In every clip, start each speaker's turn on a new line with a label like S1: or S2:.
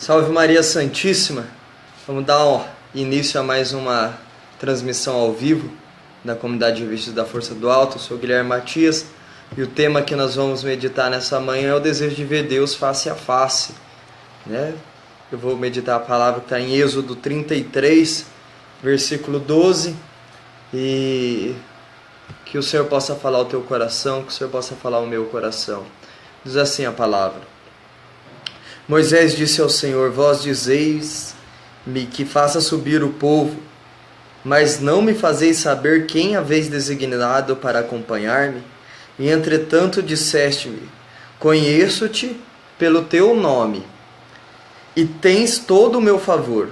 S1: Salve Maria Santíssima! Vamos dar início a mais uma transmissão ao vivo da comunidade Revistas da Força do Alto. Eu sou Guilherme Matias e o tema que nós vamos meditar nessa manhã é o desejo de ver Deus face a face, né? Eu vou meditar a palavra que está em Êxodo 33, versículo 12, e que o Senhor possa falar ao teu coração, que o Senhor possa falar ao meu coração. Diz assim a palavra: Moisés disse ao Senhor: Vós dizeis-me que faça subir o povo, mas não me fazeis saber quem haveis designado para acompanhar-me? E entretanto disseste-me: Conheço-te pelo teu nome, e tens todo o meu favor.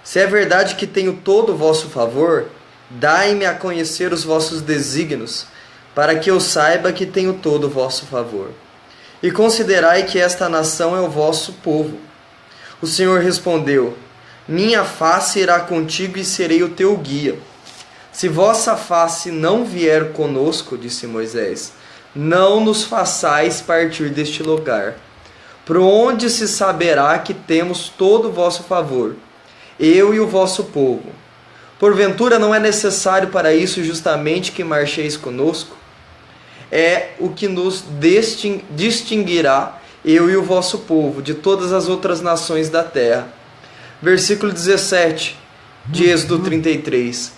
S1: Se é verdade que tenho todo o vosso favor, dai-me a conhecer os vossos desígnios, para que eu saiba que tenho todo o vosso favor. E considerai que esta nação é o vosso povo. O Senhor respondeu: Minha face irá contigo e serei o teu guia. Se vossa face não vier conosco, disse Moisés, não nos façais partir deste lugar. Por onde se saberá que temos todo o vosso favor, eu e o vosso povo? Porventura não é necessário para isso justamente que marcheis conosco? É o que nos distinguirá, eu e o vosso povo, de todas as outras nações da terra. Versículo 17 de Êxodo 33.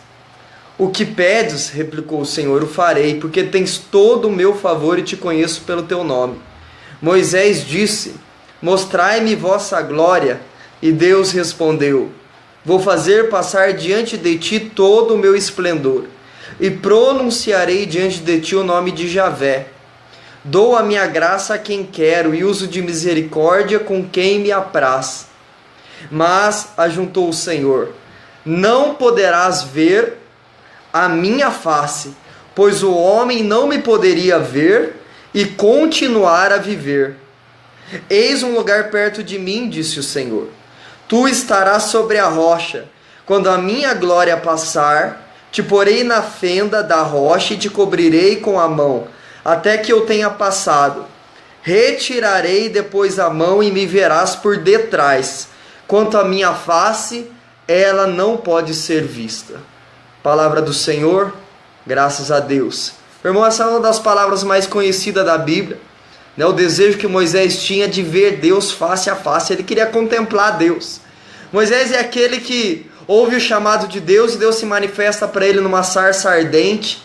S1: O que pedes, replicou o Senhor, o farei, porque tens todo o meu favor e te conheço pelo teu nome. Moisés disse: Mostrai-me vossa glória. E Deus respondeu: Vou fazer passar diante de ti todo o meu esplendor, e pronunciarei diante de ti o nome de Javé. Dou a minha graça a quem quero, e uso de misericórdia com quem me apraz. Mas, ajuntou o Senhor, não poderás ver a minha face, pois o homem não me poderia ver e continuar a viver. Eis um lugar perto de mim, disse o Senhor. Tu estarás sobre a rocha. Quando a minha glória passar, te porei na fenda da rocha e te cobrirei com a mão, até que eu tenha passado. Retirarei depois a mão e me verás por detrás. Quanto à minha face, ela não pode ser vista. Palavra do Senhor, graças a Deus. Irmão, essa é uma das palavras mais conhecidas da Bíblia, né? O desejo que Moisés tinha de ver Deus face a face. Ele queria contemplar Deus. Moisés é aquele que ouve o chamado de Deus e Deus se manifesta para ele numa sarça ardente.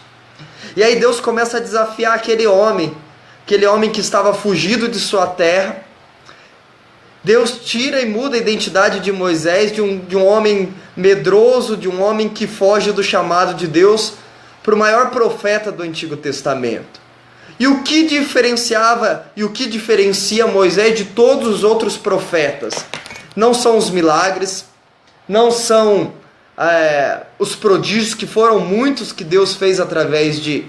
S1: E aí Deus começa a desafiar aquele homem que estava fugido de sua terra. Deus tira e muda a identidade de Moisés, de um homem medroso, de um homem que foge do chamado de Deus, para o maior profeta do Antigo Testamento. E o que diferencia Moisés de todos os outros profetas? Não são os milagres, não são os prodígios, que foram muitos que Deus fez através de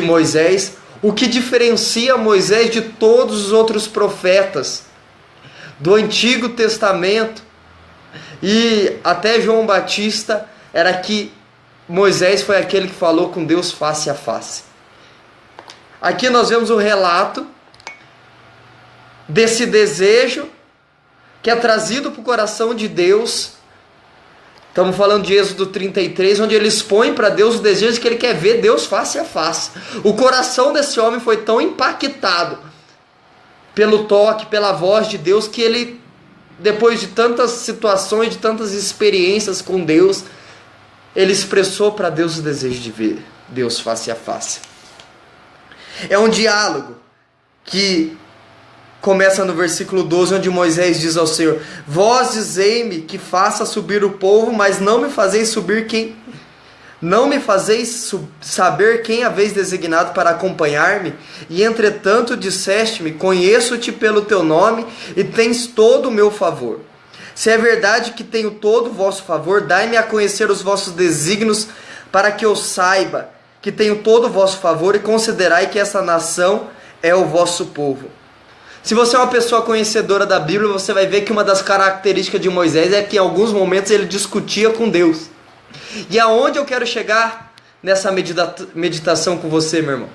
S1: Moisés. O que diferencia Moisés de todos os outros profetas do Antigo Testamento e até João Batista era que Moisés foi aquele que falou com Deus face a face. Aqui nós vemos o relato desse desejo que é trazido para o coração de Deus. Estamos falando de Êxodo 33, onde ele expõe para Deus o desejo que ele quer ver Deus face a face. O coração desse homem foi tão impactado pelo toque, pela voz de Deus, que ele, depois de tantas situações, de tantas experiências com Deus, ele expressou para Deus o desejo de ver Deus face a face. É um diálogo que começa no versículo 12, onde Moisés diz ao Senhor: Vós dizei-me que faça subir o povo, mas não me fazeis saber quem haveis designado para acompanhar-me. E entretanto disseste-me: Conheço-te pelo teu nome e tens todo o meu favor. Se é verdade que tenho todo o vosso favor, dai-me a conhecer os vossos desígnios, para que eu saiba que tenho todo o vosso favor, e considerai que essa nação é o vosso povo. Se você é uma pessoa conhecedora da Bíblia, você vai ver que uma das características de Moisés é que em alguns momentos ele discutia com Deus. E aonde eu quero chegar nessa meditação com você, meu irmão?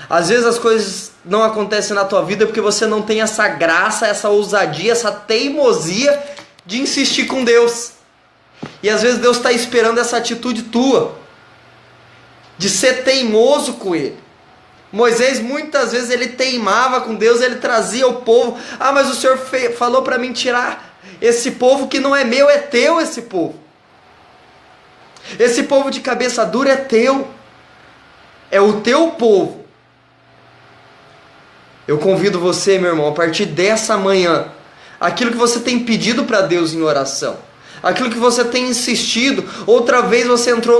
S1: Às vezes as coisas não acontece na tua vida porque você não tem essa graça, essa ousadia, essa teimosia de insistir com Deus. E às vezes Deus está esperando essa atitude tua, de ser teimoso com Ele. Moisés muitas vezes ele teimava com Deus, ele trazia o povo. Ah, mas o Senhor falou para mim tirar esse povo que não é meu, é teu esse povo. Esse povo de cabeça dura é teu. É o teu povo. Eu convido você, meu irmão, a partir dessa manhã, aquilo que você tem pedido para Deus em oração, aquilo que você tem insistido, outra vez você entrou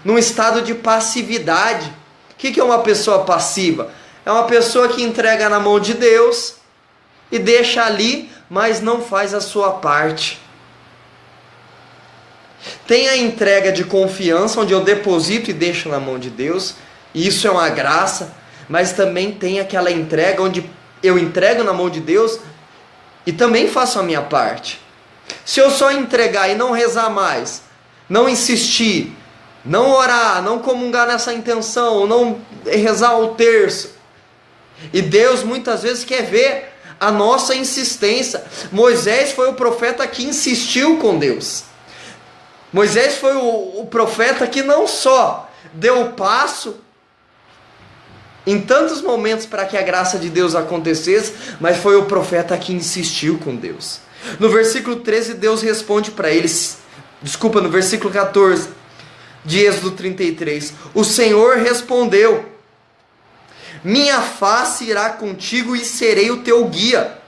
S1: num estado de passividade. O que é uma pessoa passiva? É uma pessoa que entrega na mão de Deus e deixa ali, mas não faz a sua parte. Tem a entrega de confiança, onde eu deposito e deixo na mão de Deus, e isso é uma graça, mas também tem aquela entrega onde eu entrego na mão de Deus e também faço a minha parte. Se eu só entregar e não rezar mais, não insistir, não orar, não comungar nessa intenção, não rezar o terço, e Deus muitas vezes quer ver a nossa insistência. Moisés foi o profeta que insistiu com Deus. Moisés foi o profeta que não só deu o passo em tantos momentos para que a graça de Deus acontecesse, mas foi o profeta que insistiu com Deus. No versículo 13, Deus responde para eles, no versículo 14 de Êxodo 33, o Senhor respondeu: minha face irá contigo e serei o teu guia.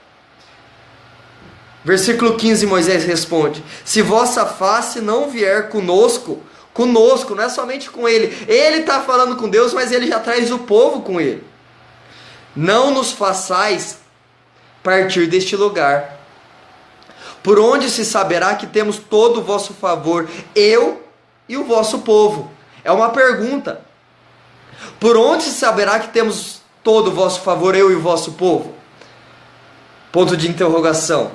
S1: Versículo 15, Moisés responde: se vossa face não vier conosco, não é somente com ele está falando com Deus, mas ele já traz o povo com ele. Não nos façais partir deste lugar. Por onde se saberá que temos todo o vosso favor, eu e o vosso povo? É uma pergunta. Por onde se saberá que temos todo o vosso favor, eu e o vosso povo? Ponto de interrogação.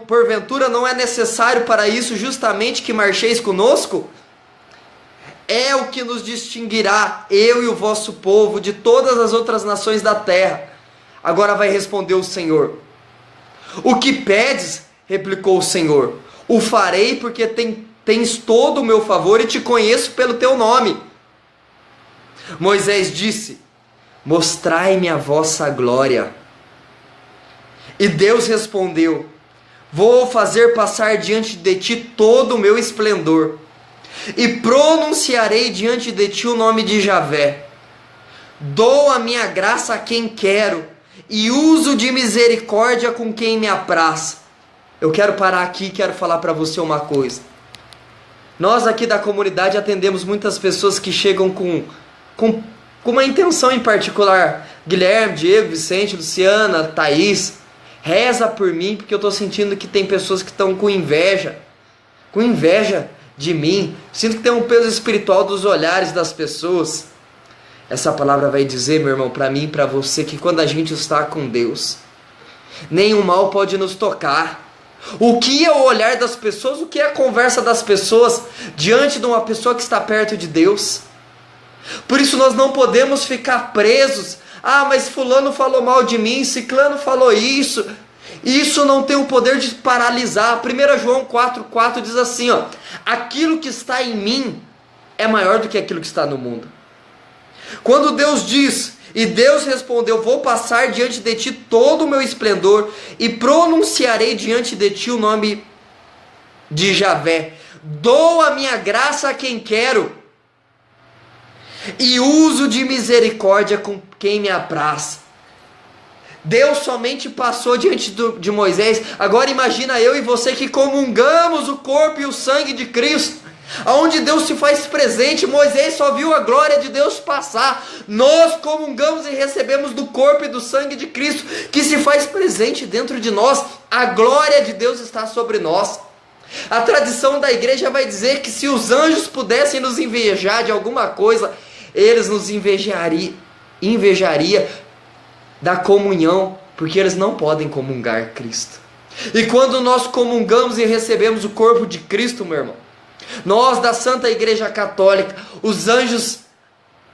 S1: Porventura não é necessário para isso justamente que marcheis conosco? É o que nos distinguirá, eu e o vosso povo, de todas as outras nações da terra. Agora vai responder o Senhor: o que pedes, replicou o Senhor, o farei porque tens todo o meu favor e te conheço pelo teu nome. Moisés disse: mostrai-me a vossa glória. E Deus respondeu: vou fazer passar diante de ti todo o meu esplendor, e pronunciarei diante de ti o nome de Javé. Dou a minha graça a quem quero, e uso de misericórdia com quem me apraz. Eu quero parar aqui e quero falar para você uma coisa. Nós aqui da comunidade atendemos muitas pessoas que chegam com uma intenção em particular. Guilherme, Diego, Vicente, Luciana, Thaís, reza por mim, porque eu estou sentindo que tem pessoas que estão com inveja de mim. Sinto que tem um peso espiritual dos olhares das pessoas. Essa palavra vai dizer, meu irmão, para mim e para você, que quando a gente está com Deus, nenhum mal pode nos tocar. O que é o olhar das pessoas, o que é a conversa das pessoas diante de uma pessoa que está perto de Deus? Por isso nós não podemos ficar presos. Ah, mas fulano falou mal de mim, ciclano falou isso. Isso não tem o poder de paralisar. 1 João 4,4 diz assim, ó: aquilo que está em mim é maior do que aquilo que está no mundo. Quando Deus diz, e Deus respondeu: vou passar diante de ti todo o meu esplendor, e pronunciarei diante de ti o nome de Javé. Dou a minha graça a quem quero, e uso de misericórdia com quem me apraz. Deus somente passou diante de Moisés. Agora imagina eu e você que comungamos o corpo e o sangue de Cristo, aonde Deus se faz presente. Moisés só viu a glória de Deus passar. Nós comungamos e recebemos do corpo e do sangue de Cristo, que se faz presente dentro de nós. A glória de Deus está sobre nós. A tradição da igreja vai dizer que se os anjos pudessem nos invejar de alguma coisa, eles nos invejaria da comunhão, porque eles não podem comungar Cristo. E quando nós comungamos e recebemos o corpo de Cristo, meu irmão, nós da Santa Igreja Católica, os anjos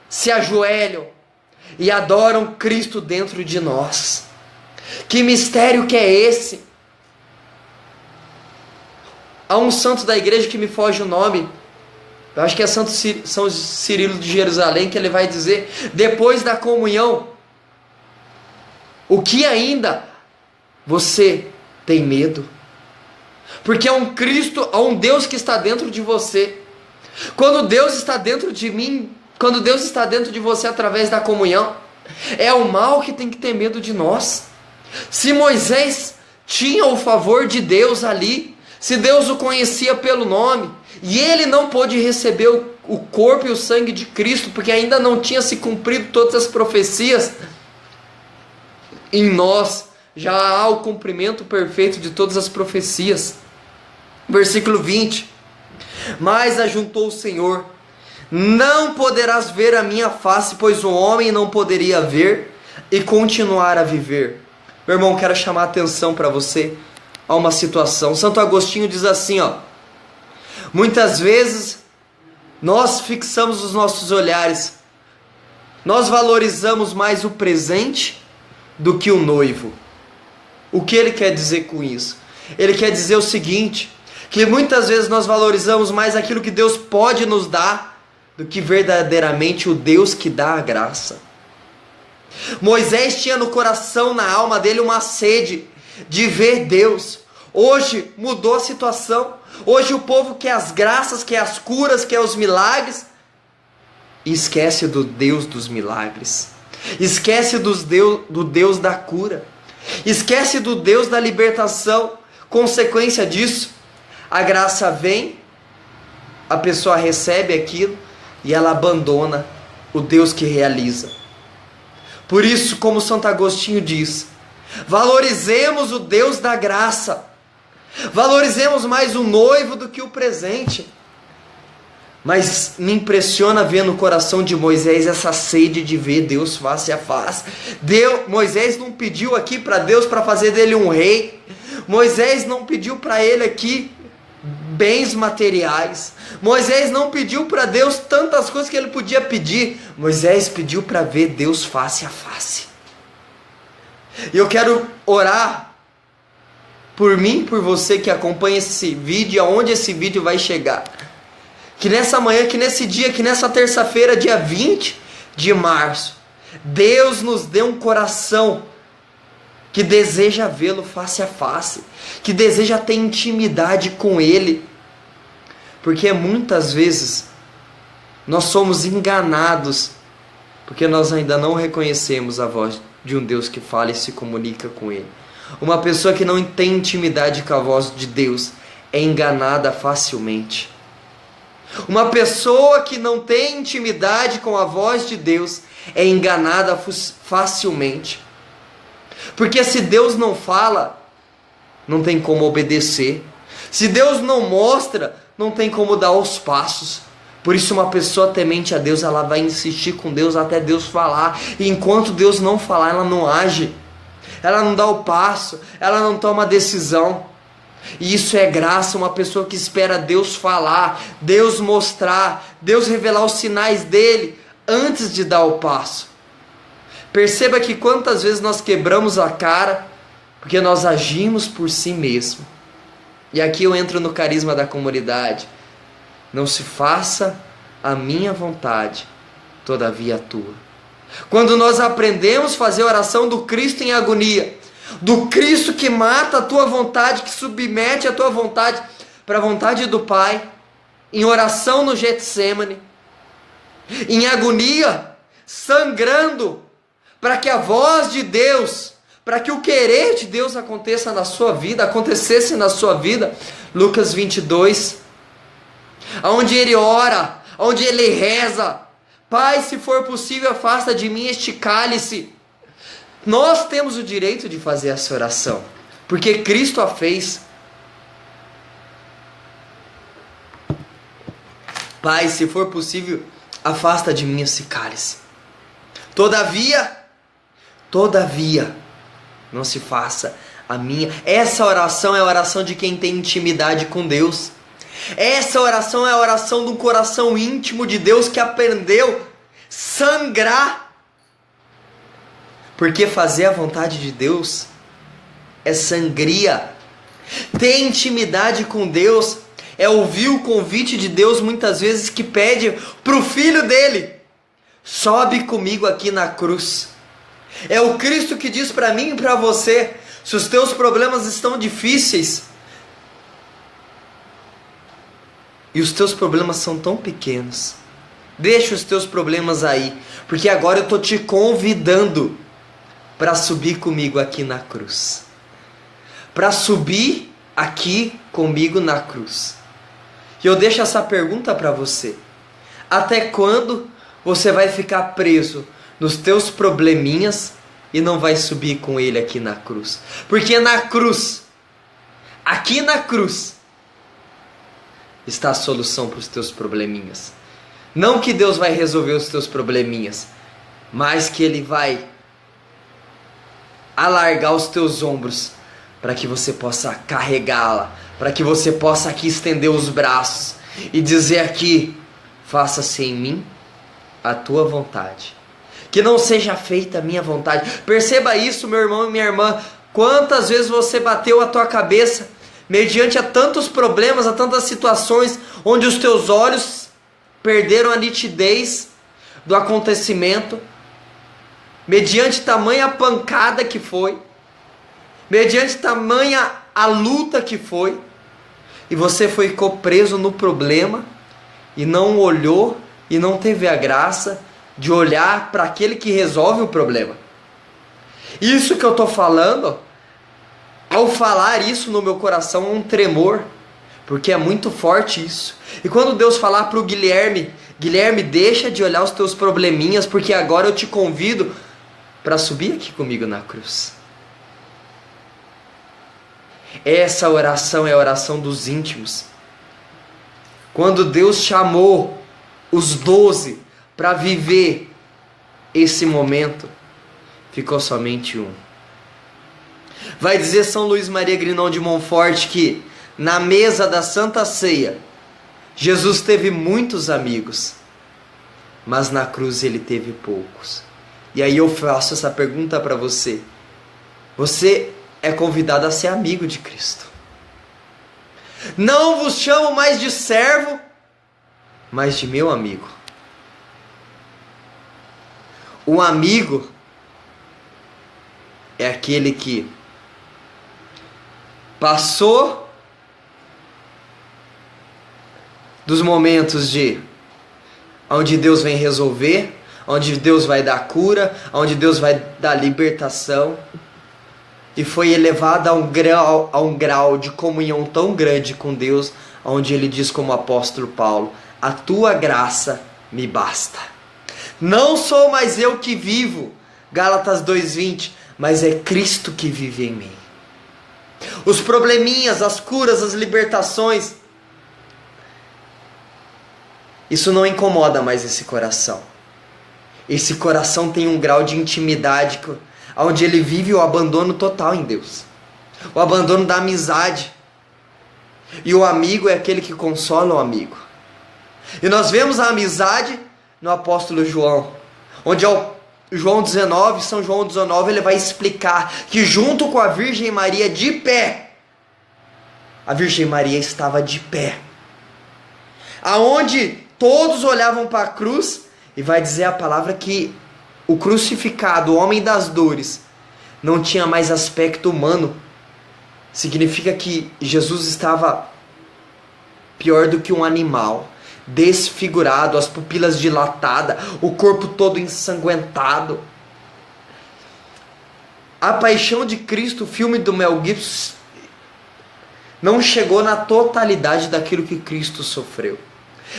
S1: se ajoelham, e adoram Cristo dentro de nós. Que mistério que é esse? Há um santo da igreja que me foge o nome, eu acho que é São Cirilo de Jerusalém, que ele vai dizer, depois da comunhão, o que ainda você tem medo? Porque há um Cristo, há um Deus que está dentro de você. Quando Deus está dentro de mim, quando Deus está dentro de você através da comunhão, é o mal que tem que ter medo de nós. Se Moisés tinha o favor de Deus ali, se Deus o conhecia pelo nome, e ele não pôde receber o corpo e o sangue de Cristo, porque ainda não tinha se cumprido todas as profecias, em nós já há o cumprimento perfeito de todas as profecias. Versículo 20: mas ajuntou o Senhor, não poderás ver a minha face, pois o homem não poderia ver e continuar a viver. Meu irmão, quero chamar a atenção para você a uma situação. Santo Agostinho diz assim, muitas vezes nós fixamos os nossos olhares, nós valorizamos mais o presente do que o noivo. O que ele quer dizer com isso? Ele quer dizer o seguinte, que muitas vezes nós valorizamos mais aquilo que Deus pode nos dar do que verdadeiramente o Deus que dá a graça. Moisés tinha no coração, na alma dele, uma sede de ver Deus. Hoje mudou a situação. Hoje o povo quer as graças, quer as curas, quer os milagres, e esquece do Deus dos milagres, esquece do Deus da cura, esquece do Deus da libertação. Consequência disso, a graça vem, a pessoa recebe aquilo e ela abandona o Deus que realiza. Por isso, como Santo Agostinho diz, valorizemos o Deus da graça, valorizemos mais o noivo do que o presente. Mas me impressiona ver no coração de Moisés essa sede de ver Deus face a face. Moisés não pediu aqui para Deus para fazer dele um rei. Moisés não pediu para ele aqui bens materiais. Moisés não pediu para Deus tantas coisas que ele podia pedir. Moisés pediu para ver Deus face a face. E eu quero orar por mim, por você que acompanha esse vídeo, aonde esse vídeo vai chegar. Que nessa manhã, que nesse dia, que nessa terça-feira, dia 20 de março, Deus nos dê um coração que deseja vê-lo face a face, que deseja ter intimidade com Ele. Porque muitas vezes nós somos enganados, porque nós ainda não reconhecemos a voz de um Deus que fala e se comunica com Ele. Uma pessoa que não tem intimidade com a voz de Deus é enganada facilmente. Uma pessoa que não tem intimidade com a voz de Deus é enganada facilmente. Porque se Deus não fala, não tem como obedecer. Se Deus não mostra, não tem como dar os passos. Por isso uma pessoa temente a Deus, ela vai insistir com Deus até Deus falar. E enquanto Deus não falar, ela não age. Ela não dá o passo, ela não toma a decisão. E isso é graça, uma pessoa que espera Deus falar, Deus mostrar, Deus revelar os sinais dele antes de dar o passo. Perceba que quantas vezes nós quebramos a cara porque nós agimos por si mesmo. E aqui eu entro no carisma da comunidade. Não se faça a minha vontade, todavia a tua. Quando nós aprendemos a fazer a oração do Cristo em agonia, do Cristo que mata a tua vontade, que submete a tua vontade para a vontade do Pai, em oração no Getsêmani, em agonia, sangrando, para que a voz de Deus, para que o querer de Deus aconteça na sua vida, acontecesse na sua vida. Lucas 22, onde ele ora, onde ele reza: Pai, se for possível, afasta de mim este cálice. Nós temos o direito de fazer essa oração, porque Cristo a fez. Pai, se for possível, afasta de mim esse cálice. Todavia, não se faça a minha. Essa oração é a oração de quem tem intimidade com Deus. Essa oração é a oração do coração íntimo de Deus, que aprendeu a sangrar Porque fazer a vontade de Deus é sangria. Ter intimidade com Deus é ouvir o convite de Deus muitas vezes que pede para o Filho dele: sobe comigo aqui na cruz. É o Cristo que diz para mim e para você: se os teus problemas estão difíceis, e os teus problemas são tão pequenos, deixa os teus problemas aí, porque agora eu estou te convidando para subir comigo aqui na cruz. Para subir aqui comigo na cruz. E eu deixo essa pergunta para você: até quando você vai ficar preso nos teus probleminhas e não vai subir com ele aqui na cruz? Porque na cruz, aqui na cruz, está a solução para os teus probleminhas. Não que Deus vai resolver os teus probleminhas, mas que Ele vai alargar os teus ombros para que você possa carregá-la, para que você possa aqui estender os braços e dizer aqui: faça-se em mim a tua vontade, que não seja feita a minha vontade. Perceba isso, meu irmão e minha irmã. Quantas vezes você bateu a tua cabeça mediante a tantos problemas, a tantas situações onde os teus olhos perderam a nitidez do acontecimento, mediante tamanha pancada que foi, mediante tamanha a luta que foi, e você ficou preso no problema e não olhou e não teve a graça de olhar para aquele que resolve o problema. Isso que eu estou falando, ao falar isso no meu coração, é um tremor, porque é muito forte isso. E quando Deus falar para o Guilherme: Guilherme, deixa de olhar os teus probleminhas, porque agora eu te convido para subir aqui comigo na cruz. Essa oração é a oração dos íntimos. Quando Deus chamou os 12 para viver esse momento, ficou somente um. Vai dizer São Luís Maria Grignon de Montfort que na mesa da Santa Ceia, Jesus teve muitos amigos, mas na cruz ele teve poucos. E aí eu faço essa pergunta para você: você é convidado a ser amigo de Cristo. Não vos chamo mais de servo, mas de meu amigo. O amigo é aquele que passou dos momentos de onde Deus vem resolver, onde Deus vai dar cura, onde Deus vai dar libertação, e foi elevado a um grau de comunhão tão grande com Deus, onde ele diz como apóstolo Paulo: a tua graça me basta. Não sou mais eu que vivo, Gálatas 2:20, mas é Cristo que vive em mim. Os probleminhas, as curas, as libertações, isso não incomoda mais esse coração. Esse coração tem um grau de intimidade onde ele vive o abandono total em Deus, o abandono da amizade. E o amigo é aquele que consola o amigo. E nós vemos a amizade no apóstolo João, onde ao João 19, São João 19, ele vai explicar que junto com a Virgem Maria de pé, a Virgem Maria estava de pé, aonde todos olhavam para a cruz, e vai dizer a palavra que o crucificado, o homem das dores, não tinha mais aspecto humano. Significa que Jesus estava pior do que um animal, desfigurado, as pupilas dilatadas, o corpo todo ensanguentado. A Paixão de Cristo, o filme do Mel Gibson, não chegou na totalidade daquilo que Cristo sofreu.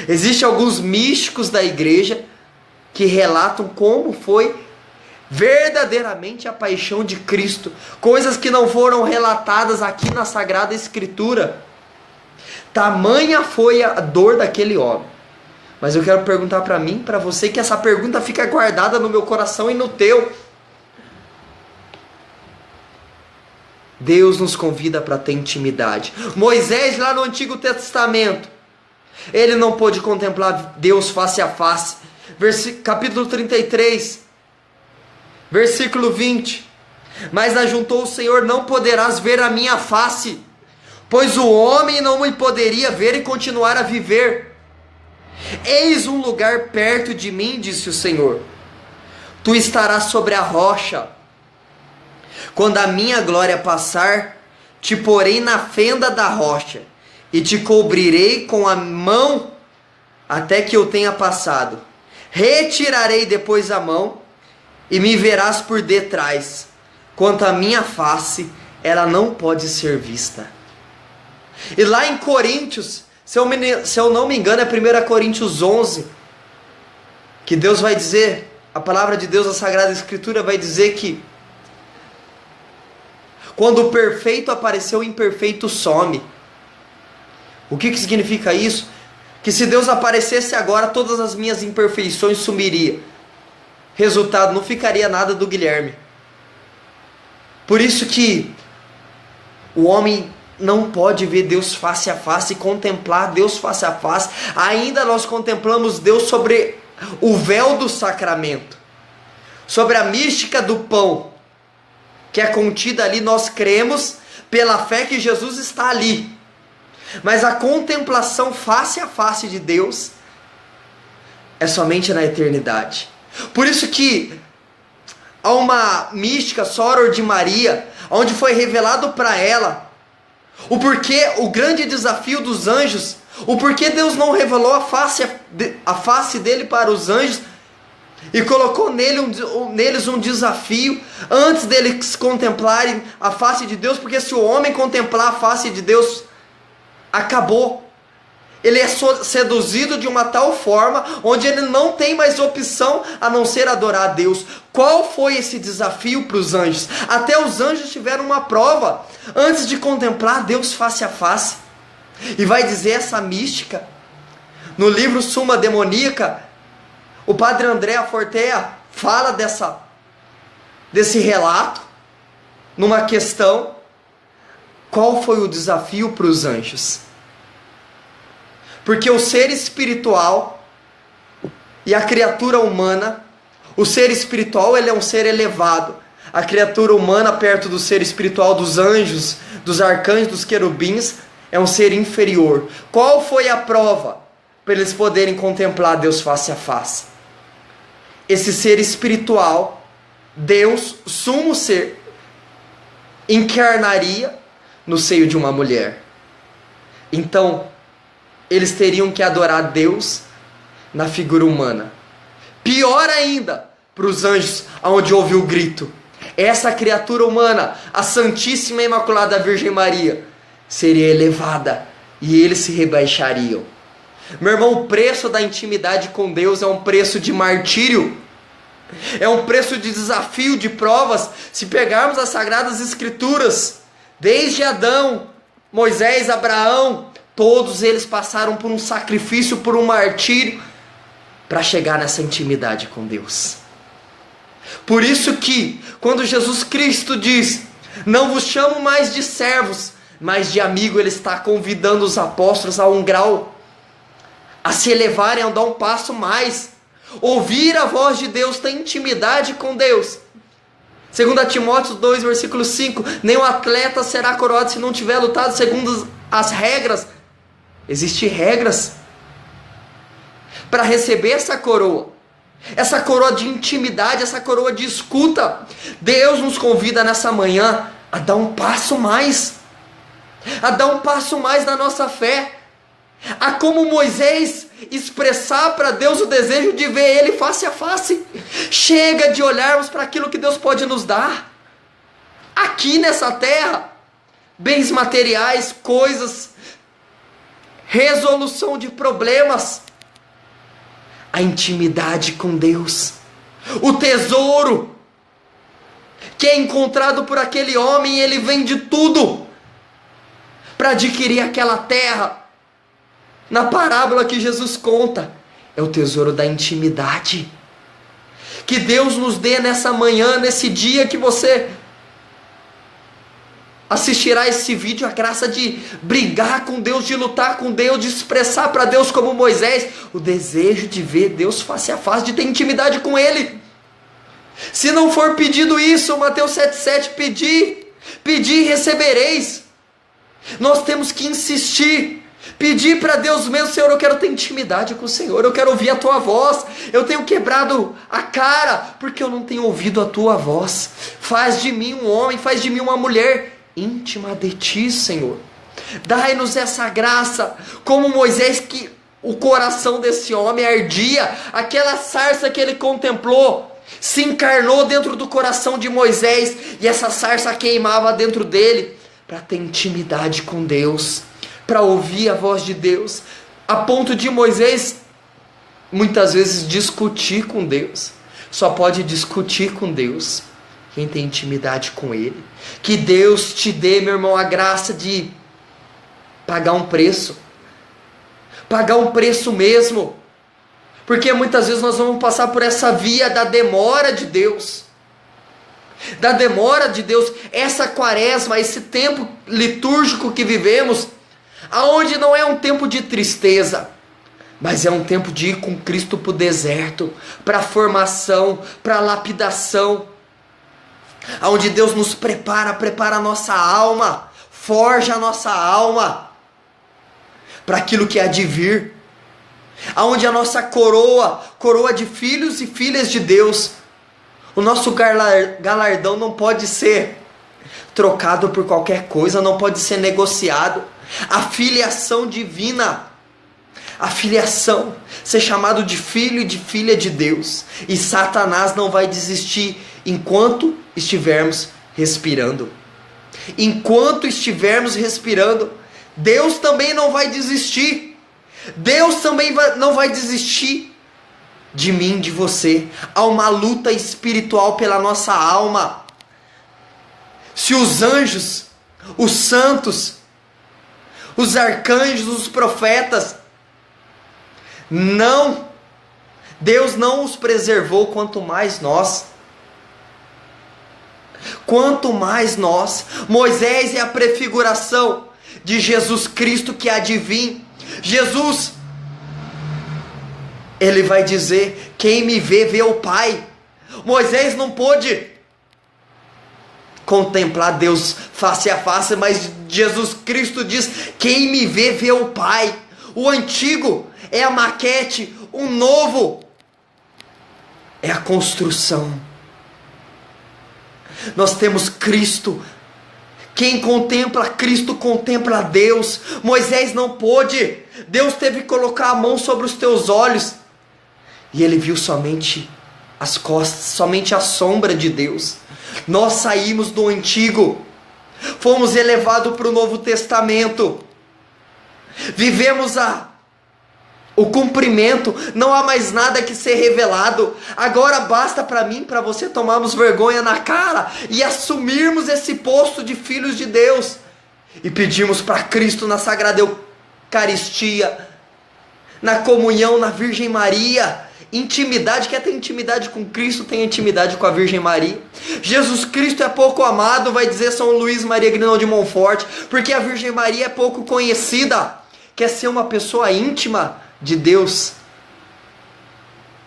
S1: Existem alguns místicos da igreja que relatam como foi verdadeiramente a paixão de Cristo, coisas que não foram relatadas aqui na Sagrada Escritura. Tamanha foi a dor daquele homem. Mas eu quero perguntar para mim, para você, que essa pergunta fica guardada no meu coração e no teu. Deus nos convida para ter intimidade. Moisés, lá no Antigo Testamento, ele não pôde contemplar Deus face a face. Capítulo 33, Versículo 20: Mas ajuntou o Senhor: não poderás ver a minha face, pois o homem não me poderia ver e continuar a viver. Eis um lugar perto de mim, disse o Senhor, tu estarás sobre a rocha. Quando a minha glória passar, te porei na fenda da rocha, e te cobrirei com a mão até que eu tenha passado. Retirarei depois a mão, e me verás por detrás. Quanto à minha face, ela não pode ser vista. E lá em Coríntios, se eu não me engano, é 1 Coríntios 11, que Deus vai dizer, a palavra de Deus, a Sagrada Escritura vai dizer que quando o perfeito apareceu, o imperfeito some. O que significa isso? Que se Deus aparecesse agora, todas as minhas imperfeições sumiriam. Resultado, não ficaria nada do Guilherme. Por isso que o homem não pode ver Deus face a face, contemplar Deus face a face. Ainda nós contemplamos Deus sobre o véu do sacramento, sobre a mística do pão, que é contida ali. Nós cremos pela fé que Jesus está ali. Mas a contemplação face a face de Deus é somente na eternidade. Por isso que há uma mística, Soror de Maria, onde foi revelado para ela o porquê, o grande desafio dos anjos, o porquê Deus não revelou a face dele para os anjos e colocou neles um desafio antes deles contemplarem a face de Deus, porque se o homem contemplar a face de Deus, acabou. Ele é seduzido de uma tal forma, onde ele não tem mais opção a não ser adorar a Deus. Qual foi esse desafio para os anjos? Até os anjos tiveram uma prova, antes de contemplar Deus face a face. E vai dizer essa mística, no livro Summa Demonica, o padre Andrea Fortea fala desse relato, numa questão: qual foi o desafio para os anjos? Porque o ser espiritual e a criatura humana, o ser espiritual ele é um ser elevado, a criatura humana perto do ser espiritual dos anjos, dos arcanjos, dos querubins, é um ser inferior. Qual foi a prova para eles poderem contemplar Deus face a face? Esse ser espiritual, Deus, sumo ser, encarnaria no seio de uma mulher. Então, eles teriam que adorar Deus na figura humana. Pior ainda, para os anjos, onde houve o grito: essa criatura humana, a Santíssima Imaculada Virgem Maria, seria elevada e eles se rebaixariam. Meu irmão, o preço da intimidade com Deus é um preço de martírio, é um preço de desafio, de provas. Se pegarmos as Sagradas Escrituras, desde Adão, Moisés, Abraão, todos eles passaram por um sacrifício, por um martírio, para chegar nessa intimidade com Deus. Por isso que, quando Jesus Cristo diz: não vos chamo mais de servos, mas de amigo, ele está convidando os apóstolos a um grau, a se elevarem, a dar um passo mais, ouvir a voz de Deus, ter intimidade com Deus. 2 Timóteo 2, versículo 5, nenhum atleta será coroado se não tiver lutado segundo as regras. Existem regras para receber essa coroa de intimidade, essa coroa de escuta. Deus nos convida nessa manhã a dar um passo mais, na nossa fé, a como Moisés expressar para Deus o desejo de ver Ele face a face. Chega de olharmos para aquilo que Deus pode nos dar aqui nessa terra, bens materiais, coisas, resolução de problemas. A intimidade com Deus, o tesouro que é encontrado por aquele homem, ele vende tudo para adquirir aquela terra. Na parábola que Jesus conta, é o tesouro da intimidade. Que Deus nos dê nessa manhã, nesse dia que você assistirá esse vídeo, a graça de brigar com Deus, de lutar com Deus, de expressar para Deus como Moisés, o desejo de ver Deus face a face, de ter intimidade com Ele. Se não for pedido isso, Mateus 7,7, pedi e recebereis. Nós temos que insistir, pedir para Deus mesmo: Senhor, eu quero ter intimidade com o Senhor, eu quero ouvir a tua voz. Eu tenho quebrado a cara porque eu não tenho ouvido a tua voz. Faz de mim um homem, faz de mim uma mulher íntima de ti, Senhor. Dai-nos essa graça, como Moisés, que o coração desse homem ardia, aquela sarça que ele contemplou se encarnou dentro do coração de Moisés, e essa sarça queimava dentro dele, para ter intimidade com Deus, para ouvir a voz de Deus, a ponto de Moisés muitas vezes discutir com Deus. Só pode discutir com Deus quem tem intimidade com Ele. Que Deus te dê, meu irmão, a graça de pagar um preço mesmo, porque muitas vezes nós vamos passar por essa via da demora de Deus, essa quaresma, esse tempo litúrgico que vivemos, aonde não é um tempo de tristeza, mas é um tempo de ir com Cristo para o deserto, para a formação, para a lapidação, aonde Deus nos prepara a nossa alma, forja a nossa alma para aquilo que há de vir, aonde a nossa coroa de filhos e filhas de Deus, o nosso galardão não pode ser trocado por qualquer coisa, não pode ser negociado. A filiação divina, a filiação, ser chamado de filho e de filha de Deus, e Satanás não vai desistir enquanto estivermos respirando. Enquanto estivermos respirando, Deus também não vai desistir. Deus também não vai desistir de mim, de você. Há uma luta espiritual pela nossa alma. Se os anjos, os santos, os arcanjos, os profetas, Deus não os preservou, quanto mais nós. Quanto mais nós. Moisés é a prefiguração de Jesus Cristo que há de vir. Jesus, ele vai dizer: quem me vê, vê o Pai. Moisés não pôde contemplar Deus face a face, mas Jesus Cristo diz: quem me vê, vê o Pai. O antigo é a maquete, o novo é a construção. Nós temos Cristo. Quem contempla Cristo contempla Deus. Moisés não pôde. Deus teve que colocar a mão sobre os teus olhos, e ele viu somente as costas, somente a sombra de Deus. Nós saímos do antigo, fomos elevados para o Novo Testamento, vivemos o cumprimento. Não há mais nada que ser revelado. Agora basta para mim, para você, tomarmos vergonha na cara e assumirmos esse posto de filhos de Deus e pedirmos para Cristo na Sagrada Eucaristia, na comunhão, na Virgem Maria, intimidade. Quer ter intimidade com Cristo? Tem intimidade com a Virgem Maria. Jesus Cristo é pouco amado, vai dizer São Luís Maria Grignão de Montfort, porque a Virgem Maria é pouco conhecida. Quer ser uma pessoa íntima de Deus?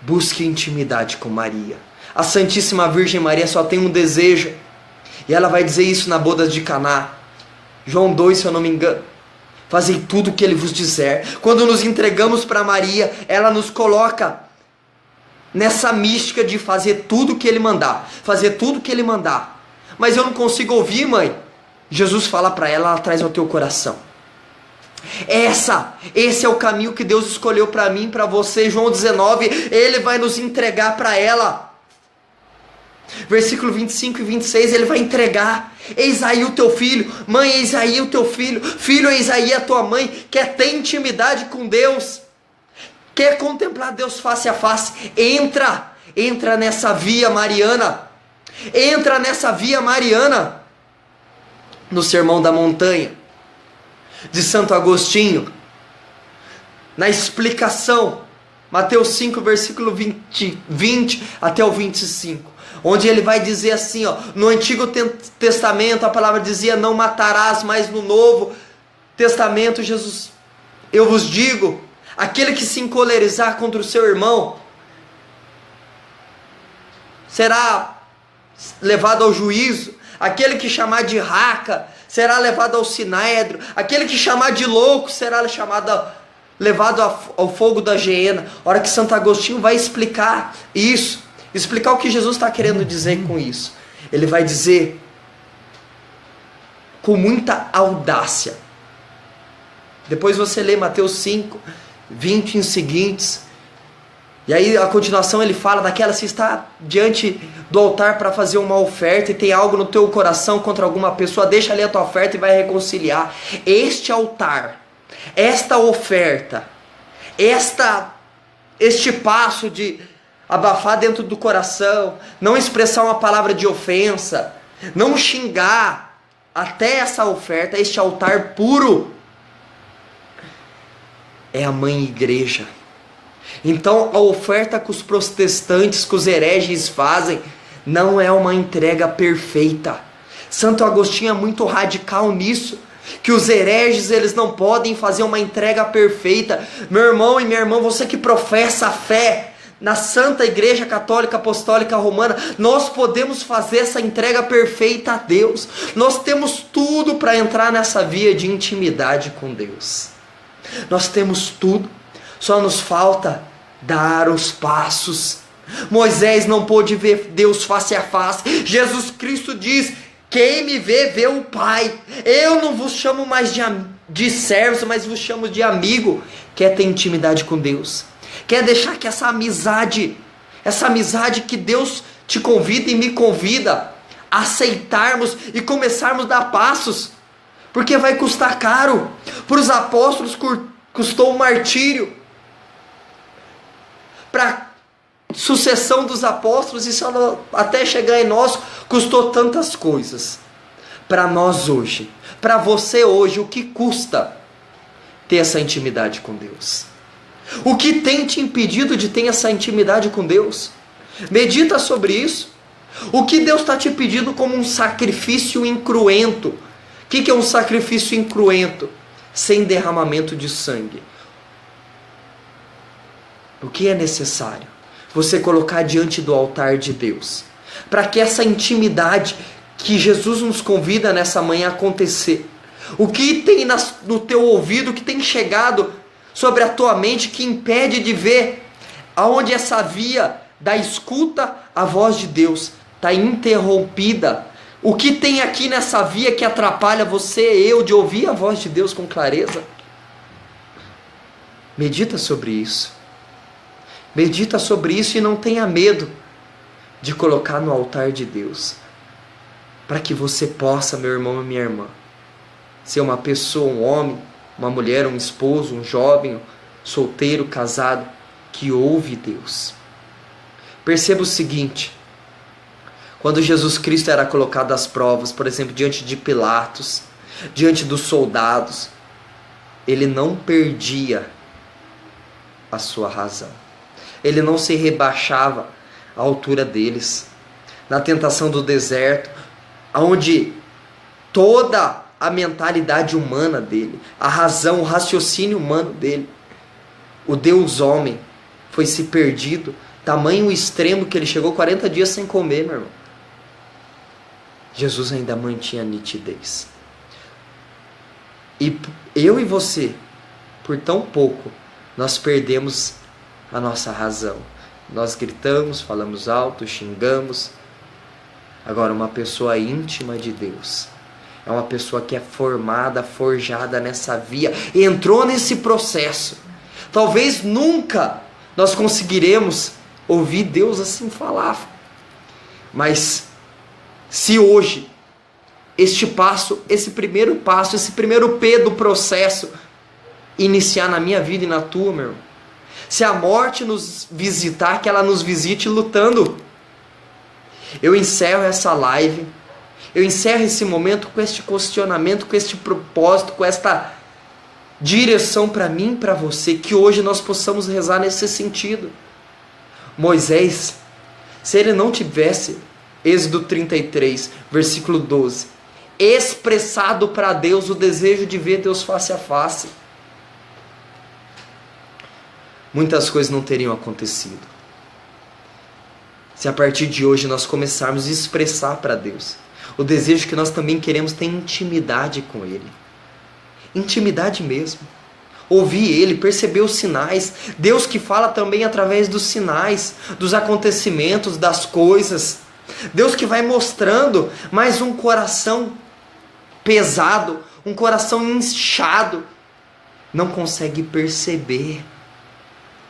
S1: Busque intimidade com Maria. A Santíssima Virgem Maria só tem um desejo, e ela vai dizer isso na boda de Caná, João 2, se eu não me engano: fazei tudo o que ele vos disser. Quando nos entregamos para Maria, ela nos coloca nessa mística de fazer tudo o que ele mandar, Mas eu não consigo ouvir, mãe. Jesus fala para ela, ela traz ao teu coração. Esse é o caminho que Deus escolheu para mim, para você. João 19, ele vai nos entregar para ela. Versículo 25 e 26, ele vai entregar. Eis aí o teu filho. Mãe, eis aí o teu filho. Filho, eis aí a tua mãe. Quer ter intimidade com Deus? Quer contemplar Deus face a face? Entra nessa via mariana. No Sermão da Montanha de Santo Agostinho, na explicação, Mateus 5, versículo 20 até o 25, onde ele vai dizer assim, no Antigo Testamento a palavra dizia: não matarás, mas no Novo Testamento Jesus: eu vos digo, aquele que se encolerizar contra o seu irmão será levado ao juízo, aquele que chamar de raca será levado ao sinédrio, aquele que chamar de louco será levado ao fogo da hiena. A hora que Santo Agostinho vai explicar isso, explicar o que Jesus está querendo dizer com isso, ele vai dizer com muita audácia. Depois você lê Mateus 5, 20 em seguintes, e aí a continuação ele fala daquela, se está diante do altar para fazer uma oferta e tem algo no teu coração contra alguma pessoa, deixa ali a tua oferta e vai reconciliar. Este altar, esta oferta, este passo de abafar dentro do coração, não expressar uma palavra de ofensa, não xingar, até essa oferta, este altar puro, é a mãe igreja. Então a oferta que os protestantes, que os hereges fazem, não é uma entrega perfeita. Santo Agostinho é muito radical nisso, que os hereges eles não podem fazer uma entrega perfeita. Meu irmão e minha irmã, você que professa a fé na Santa Igreja Católica Apostólica Romana, nós podemos fazer essa entrega perfeita a Deus. Nós temos tudo para entrar nessa via de intimidade com Deus. Nós temos tudo, só nos falta dar os passos. Moisés não pôde ver Deus face a face. Jesus Cristo diz: quem me vê, vê o Pai. Eu não vos chamo mais de servos, mas vos chamo de amigo. Quer ter intimidade com Deus? Quer deixar que essa amizade que Deus te convida e me convida, aceitarmos e começarmos a dar passos? Porque vai custar caro. Para os apóstolos custou o martírio. Para a sucessão dos apóstolos, isso até chegar em nós, custou tantas coisas. Para nós hoje, para você hoje, o que custa ter essa intimidade com Deus? O que tem te impedido de ter essa intimidade com Deus? Medita sobre isso. O que Deus está te pedindo como um sacrifício incruento? O que é um sacrifício incruento? Sem derramamento de sangue. O que é necessário? Você colocar diante do altar de Deus, para que essa intimidade que Jesus nos convida nessa manhã acontecer. O que tem no teu ouvido, que tem chegado sobre a tua mente, que impede de ver aonde essa via da escuta à voz de Deus está interrompida? O que tem aqui nessa via que atrapalha você e eu de ouvir a voz de Deus com clareza? Medita sobre isso. Medita sobre isso e não tenha medo de colocar no altar de Deus. Para que você possa, meu irmão e minha irmã, ser uma pessoa, um homem, uma mulher, um esposo, um jovem, solteiro, casado, que ouve Deus. Perceba o seguinte: quando Jesus Cristo era colocado às provas, por exemplo, diante de Pilatos, diante dos soldados, ele não perdia a sua razão. Ele não se rebaixava à altura deles. Na tentação do deserto, onde toda a mentalidade humana dele, a razão, o raciocínio humano dele, o Deus homem, foi se perdido, tamanho extremo que ele chegou 40 dias sem comer, meu irmão. Jesus ainda mantinha a nitidez. E eu e você, por tão pouco, nós perdemos a nossa razão. Nós gritamos, falamos alto, xingamos. Agora, uma pessoa íntima de Deus é uma pessoa que é formada, forjada nessa via, entrou nesse processo. Talvez nunca nós conseguiremos ouvir Deus assim falar. Mas se hoje este passo, esse primeiro passo, esse primeiro P do processo iniciar na minha vida e na tua, meu irmão, se a morte nos visitar, que ela nos visite lutando. Eu encerro essa live, eu encerro esse momento com este questionamento, com este propósito, com esta direção para mim e para você, que hoje nós possamos rezar nesse sentido. Moisés, se ele não tivesse, Êxodo 33, versículo 12, expressado para Deus o desejo de ver Deus face a face, muitas coisas não teriam acontecido. Se a partir de hoje nós começarmos a expressar para Deus o desejo que nós também queremos ter intimidade com Ele. Intimidade mesmo. Ouvir Ele, perceber os sinais. Deus que fala também através dos sinais, dos acontecimentos, das coisas. Deus que vai mostrando mais um coração pesado, um coração inchado, não consegue perceber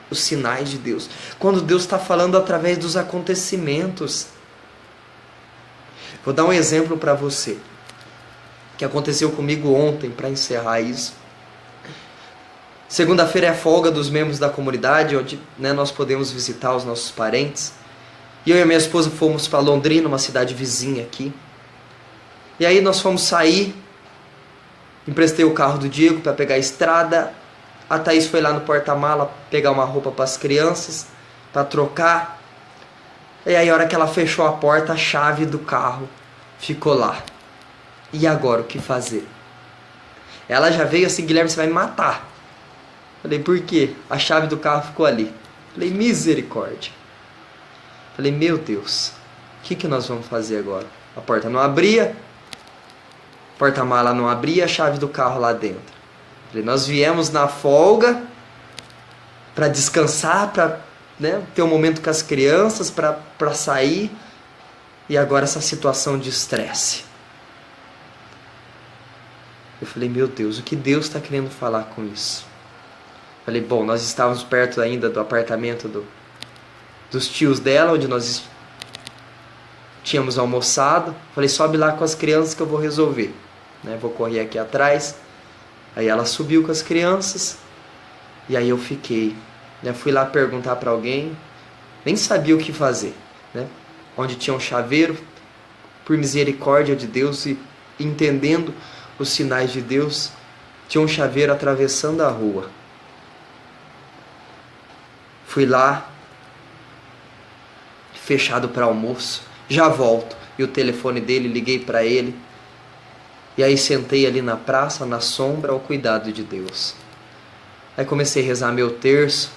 S1: os sinais de Deus. Quando Deus está falando através dos acontecimentos. Vou dar um exemplo para você, que aconteceu comigo ontem, para encerrar isso. Segunda-feira é a folga dos membros da comunidade, onde nós podemos visitar os nossos parentes. E eu e a minha esposa fomos para Londrina, uma cidade vizinha aqui. E aí nós fomos sair, emprestei o carro do Diego para pegar a estrada. A Thaís foi lá no porta-mala pegar uma roupa para as crianças, para trocar. E aí a hora que ela fechou a porta, a chave do carro ficou lá. E agora o que fazer? Ela já veio assim: Guilherme, você vai me matar. Falei, por quê? A chave do carro ficou ali. Falei, misericórdia. Falei, meu Deus, o que nós vamos fazer agora? A porta não abria, porta-mala não abria, a chave do carro lá dentro. Falei, nós viemos na folga para descansar, para ter um momento com as crianças, para sair, e agora essa situação de estresse. Eu falei, meu Deus, o que Deus está querendo falar com isso? Falei, bom, nós estávamos perto ainda do apartamento dos tios dela, onde nós tínhamos almoçado. Falei, sobe lá com as crianças que eu vou resolver. Vou correr aqui atrás. Aí ela subiu com as crianças, e aí eu fiquei. Fui lá perguntar para alguém, nem sabia o que fazer. Onde tinha um chaveiro, por misericórdia de Deus e entendendo os sinais de Deus, tinha um chaveiro atravessando a rua. Fui lá, fechado para almoço, já volto. E o telefone dele, liguei para ele. E aí sentei ali na praça, na sombra, ao cuidado de Deus. Aí comecei a rezar meu terço,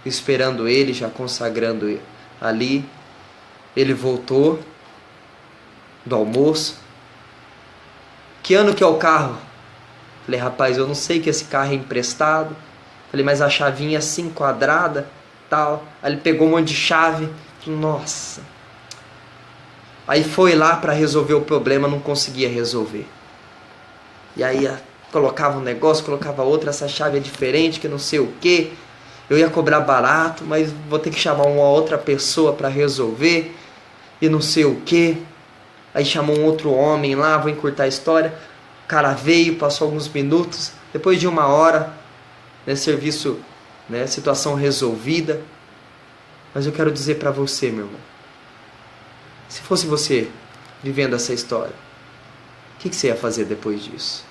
S1: esperando ele, já consagrando ele ali. Ele voltou do almoço. Que ano que é o carro? Falei, rapaz, eu não sei, que esse carro é emprestado. Falei, mas a chavinha assim, quadrada, tal. Aí ele pegou um monte de chave. Nossa. Aí foi lá para resolver o problema, não conseguia resolver. E aí colocava um negócio, colocava outro, essa chave é diferente, que não sei o que. Eu ia cobrar barato, mas vou ter que chamar uma outra pessoa para resolver. E não sei o que. Aí chamou um outro homem lá, vou encurtar a história. O cara veio, passou alguns minutos. Depois de 1 hora, serviço, situação resolvida. Mas eu quero dizer para você, meu irmão. Se fosse você vivendo essa história, o que você ia fazer depois disso?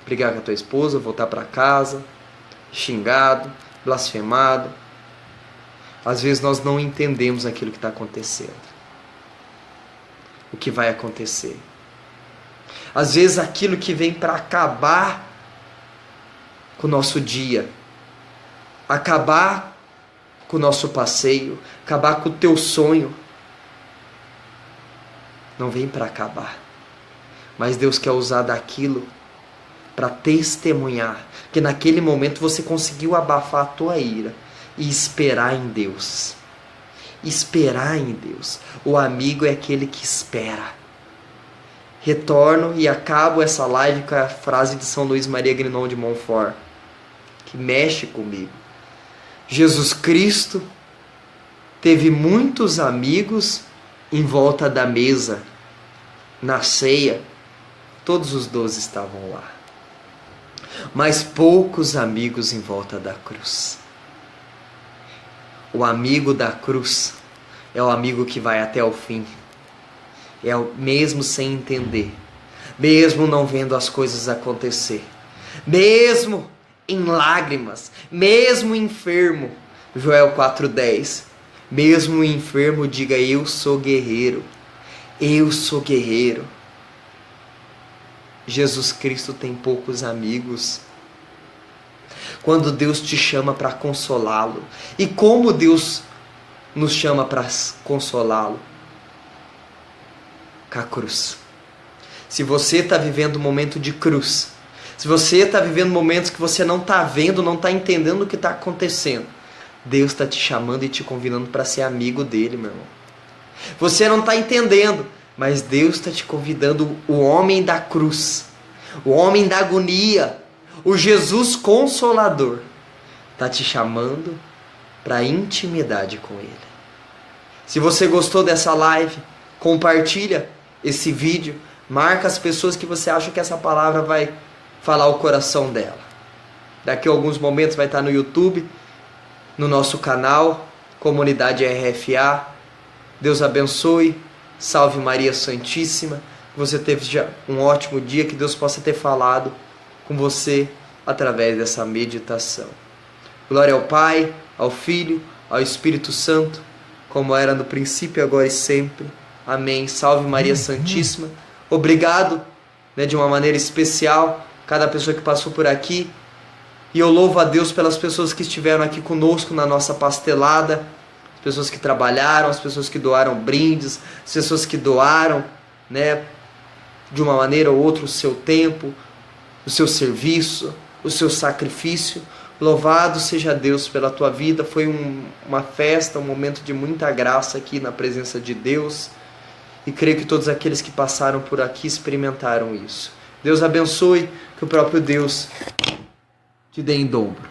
S1: Brigar com a tua esposa, voltar para casa, xingado, blasfemado. Às vezes nós não entendemos aquilo que está acontecendo. O que vai acontecer. Às vezes aquilo que vem para acabar com o nosso dia, acabar com o nosso passeio, acabar com o teu sonho, não vem para acabar. Mas Deus quer usar daquilo para testemunhar que naquele momento você conseguiu abafar a tua ira e esperar em Deus. Esperar em Deus. O amigo é aquele que espera. Retorno e acabo essa live com a frase de São Luís Maria Grignon de Montfort, que mexe comigo. Jesus Cristo teve muitos amigos em volta da mesa. Na ceia, todos os 12 estavam lá. Mas poucos amigos em volta da cruz. O amigo da cruz é o amigo que vai até o fim. É o mesmo sem entender, mesmo não vendo as coisas acontecer, mesmo em lágrimas, mesmo enfermo. Joel 4,10. Mesmo enfermo, diga: eu sou guerreiro. Eu sou guerreiro. Jesus Cristo tem poucos amigos. Quando Deus te chama para consolá-lo, e como Deus nos chama para consolá-lo com a cruz. Se você está vivendo um momento de cruz, se você está vivendo momentos que você não está vendo, não está entendendo o que está acontecendo, Deus está te chamando e te convidando para ser amigo dele, meu irmão. Você não está entendendo, mas Deus está te convidando, o homem da cruz, o homem da agonia, o Jesus Consolador, está te chamando para intimidade com Ele. Se você gostou dessa live, compartilha esse vídeo, marca as pessoas que você acha que essa palavra vai falar o coração dela. Daqui a alguns momentos vai estar no YouTube, no nosso canal, Comunidade RFA. Deus abençoe, salve Maria Santíssima, que você teve já um ótimo dia, que Deus possa ter falado com você através dessa meditação. Glória ao Pai, ao Filho, ao Espírito Santo, como era no princípio, agora e sempre. Amém. Salve Maria Santíssima. Obrigado, de uma maneira especial, cada pessoa que passou por aqui. E eu louvo a Deus pelas pessoas que estiveram aqui conosco na nossa pastelada, as pessoas que trabalharam, as pessoas que doaram brindes, as pessoas que doaram, de uma maneira ou outra, o seu tempo, o seu serviço, o seu sacrifício. Louvado seja Deus pela tua vida. Foi uma festa, um momento de muita graça aqui na presença de Deus. E creio que todos aqueles que passaram por aqui experimentaram isso. Deus abençoe, que o próprio Deus te dê em dobro.